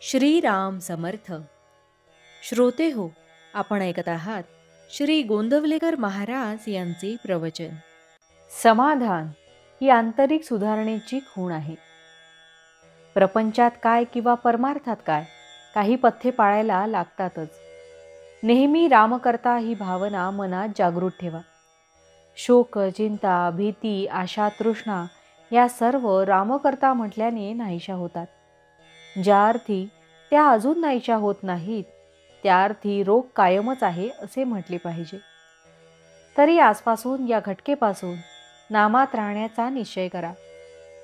श्रीराम समर्थ. श्रोते हो, आपण ऐकत आहात श्री गोंदवलेकर महाराज यांचे प्रवचन. समाधान ही आंतरिक सुधारणेची खूण आहे. प्रपंचात काय किंवा परमार्थात काय, काही पथ्ये पाळायला लागतातच. नेहमी रामकर्ता ही भावना मनात जागृत ठेवा. शोक, चिंता, भीती, आशा, तृष्णा या सर्व रामकर्ता म्हटल्याने नाहीशा होतात. ज्या अर्थी त्या अजून नाहीशा होत नाहीत, त्या अर्थी रोग कायमच आहे असे म्हटले पाहिजे. तरी आजपासून या घटकेपासून नामात राहण्याचा निश्चय करा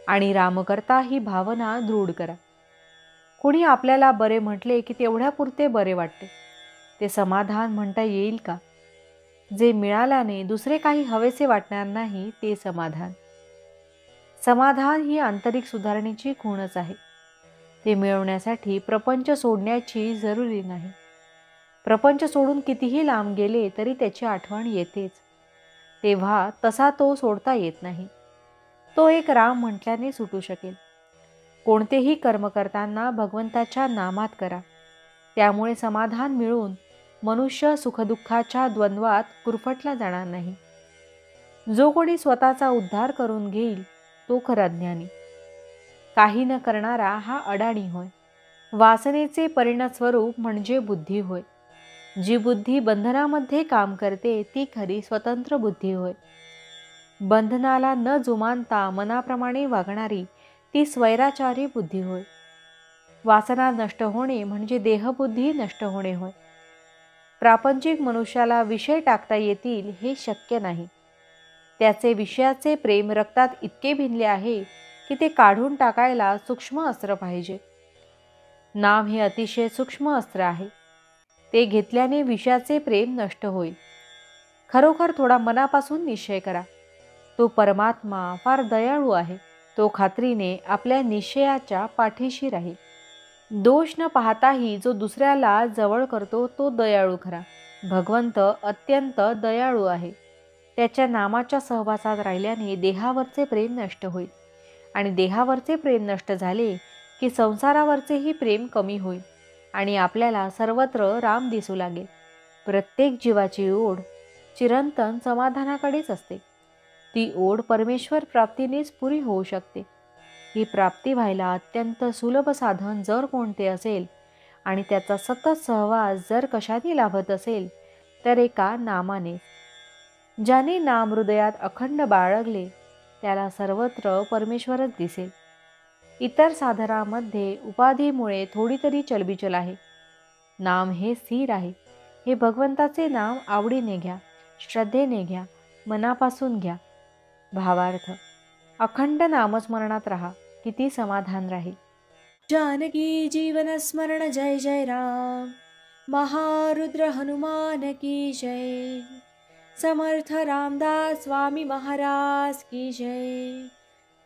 आणि रामकर्ता ही भावना दृढ करा. कुणी आपल्याला बरे म्हटले की तेवढ्यापुरते बरे वाटते. ते समाधान म्हणता येईल का? जे मिळाल्याने दुसरे काही हवेसे वाटणार नाही ते समाधान. समाधान ही आंतरिक सुधारणेची खूणच आहे. ते मिळवण्यासाठी प्रपंच सोडण्याची जरुरी नाही. प्रपंच सोडून कितीही लांब गेले तरी त्याची आठवण येतेच. तेव्हा तसा तो सोडता येत नाही. तो एक राम म्हटल्याने सुटू शकेल. कोणतेही कर्म करताना भगवंताच्या नामात करा. त्यामुळे समाधान मिळून मनुष्य सुखदुःखाच्या द्वंद्वात गुरफटला जाणार नाही. जो कोणी स्वतःचा उद्धार करून घेईल तो खरा ज्ञानी. काही न करणारा हा अडाणी होय. वासनेचे परिणत स्वरूप म्हणजे बुद्धी होय. जी बुद्धी बंधनामध्ये काम करते ती खरी स्वतंत्र बुद्धी होय. बंधनाला न जुमानता मनाप्रमाणे वागणारी ती स्वैराचारी बुद्धी होय. वासना नष्ट होणे म्हणजे देहबुद्धी नष्ट होणे होय. प्रापंचिक मनुष्याला विषय टाकता येतील हे शक्य नाही. त्याचे विषयाचे प्रेम रक्तात इतके भिनले आहे की ते काढून टाकायला सूक्ष्म अस्त्र पाहिजे. नाम हे अतिशय सूक्ष्म अस्त्र आहे. ते घेतल्याने विषयाचे प्रेम नष्ट होईल. खरोखर थोडा मनापासून निश्चय करा. तो परमात्मा फार दयाळू आहे. तो खात्रीने आपल्या निश्चयाच्या पाठीशी राहील. दोष न पाहताही जो दुसऱ्याला जवळ करतो तो दयाळू खरा. भगवंत अत्यंत दयाळू आहे. त्याच्या नामाच्या सहवासात राहिल्याने देहावरचे प्रेम नष्ट होईल आणि देहावरचे प्रेम नष्ट झाले की संसारावरचेही प्रेम कमी होईल आणि आपल्याला सर्वत्र राम दिसू लागेल. प्रत्येक जीवाची ओढ चिरंतन समाधानाकडेच असते. ती ओढ परमेश्वर प्राप्तीनेच पुरी होऊ शकते. ही प्राप्ती व्हायला अत्यंत सुलभ साधन जर कोणते असेल आणि त्याचा सतत सहवास जर कशाने लाभत असेल तर एका नामाने. ज्याने नाम हृदयात अखंड बाळगले त्याला सर्वत्र परमेश्वरच दिसेल. इतर साधनामध्ये उपाधीमुळे थोडी तरी चलबिचल आहे. नाम हे स्थिर आहे. हे भगवंताचे नाम आवडीने घ्या, श्रद्धेने घ्या, मनापासून घ्या. भावार्थ: अखंड नामस्मरणात राहा, किती समाधान राहील. जानकी जीवन स्मरण जय जय राम. महारुद्र हनुमान की जय. समर्थ रामदास स्वामी महाराज की जय.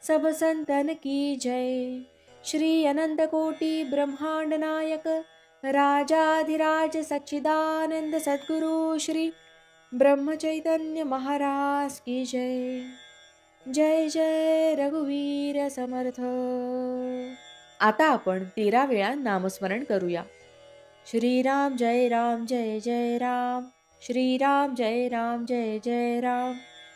सब संतन की जय. श्री अनंत कोटि ब्रह्मांड नायक राजाधिराज सच्चिदानंद सद्गुरु श्री ब्रह्म चैतन्य महाराज की जय. जय जय रघुवीर समर्थ. आता आपण 13 वेळा नामस्मरण करूया. श्रीराम जय राम जय जय राम. श्रीराम जय राम जय जय राम.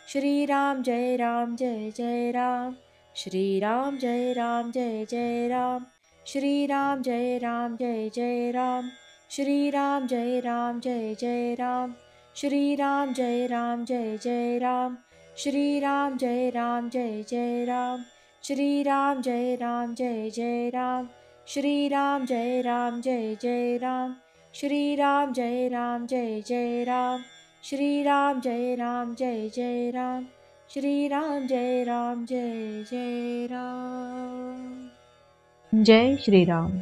श्रीराम जय राम जय जय राम. श्रीराम जय राम जय जय राम. श्रीराम जय राम जय जय राम. श्रीराम जय राम जय जय राम. श्रीराम जय राम जय जय राम. श्रीराम जय राम जय जय राम. श्रीराम जय राम जय जय राम. श्रीराम जय राम जय जय राम. श्रीराम जय राम जय जय राम. श्रीराम जय राम जय जय राम. श्रीराम जय राम जय जय राम. जय श्रीराम.